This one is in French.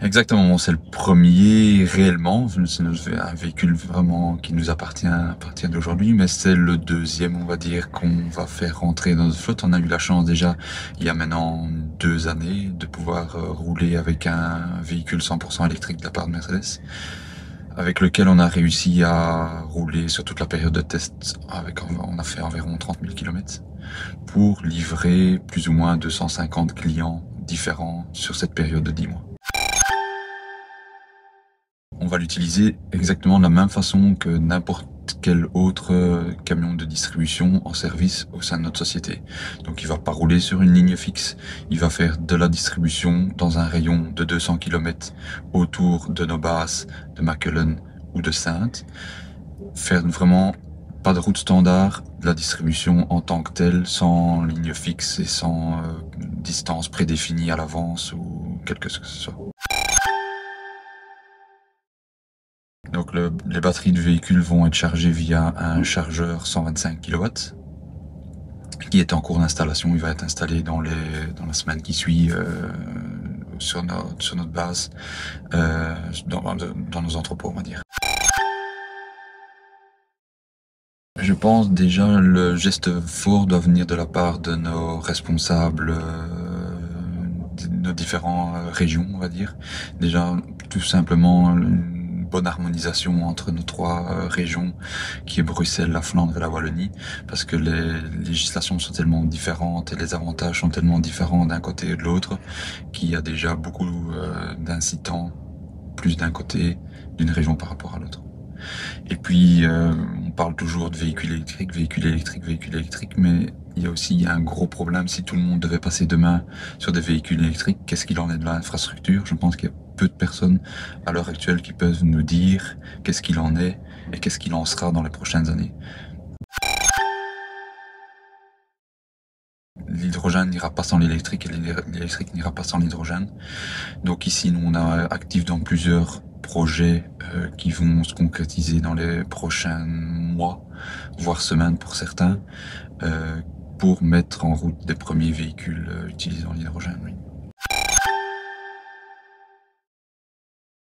Exactement, bon, c'est le premier réellement, c'est un véhicule vraiment qui nous appartient à partir d'aujourd'hui, mais c'est le deuxième, on va dire, qu'on va faire rentrer dans notre flotte. On a eu la chance déjà, il y a maintenant 2 années, de pouvoir rouler avec un véhicule 100% électrique de la part de Mercedes, avec lequel on a réussi à rouler sur toute la période de test. On a fait environ 30 000 km pour livrer plus ou moins 250 clients différents sur cette période de 10 mois. On va l'utiliser exactement de la même façon que n'importe quel autre camion de distribution en service au sein de notre société. Donc il va pas rouler sur une ligne fixe, il va faire de la distribution dans un rayon de 200 km autour de nos bases de Mackelen ou de Saintes. Faire vraiment pas de route standard, de la distribution en tant que telle, sans ligne fixe et sans distance prédéfinie à l'avance ou quelque chose que ce soit. Donc les batteries du véhicule vont être chargées via un chargeur 125 kW qui est en cours d'installation. Il va être installé dans la semaine qui suit sur notre base, dans nos entrepôts, on va dire. Je pense déjà le geste fort doit venir de la part de nos responsables de nos différentes régions, on va dire. Déjà, tout simplement une bonne harmonisation entre nos 3 régions, qui est Bruxelles, la Flandre et la Wallonie, parce que les législations sont tellement différentes et les avantages sont tellement différents d'un côté et de l'autre, qu'il y a déjà beaucoup d'incitants plus d'un côté d'une région par rapport à l'autre. Et puis, on parle toujours de véhicules électriques, mais il y a aussi un gros problème. Si tout le monde devait passer demain sur des véhicules électriques, qu'est-ce qu'il en est de l'infrastructure? Je pense qu'il y a peu de personnes à l'heure actuelle qui peuvent nous dire qu'est-ce qu'il en est et qu'est-ce qu'il en sera dans les prochaines années. L'hydrogène n'ira pas sans l'électrique et l'électrique n'ira pas sans l'hydrogène. Donc ici, nous, on est actifs dans plusieurs projets qui vont se concrétiser dans les prochains mois, voire semaines pour certains, pour mettre en route des premiers véhicules utilisant l'hydrogène. Oui.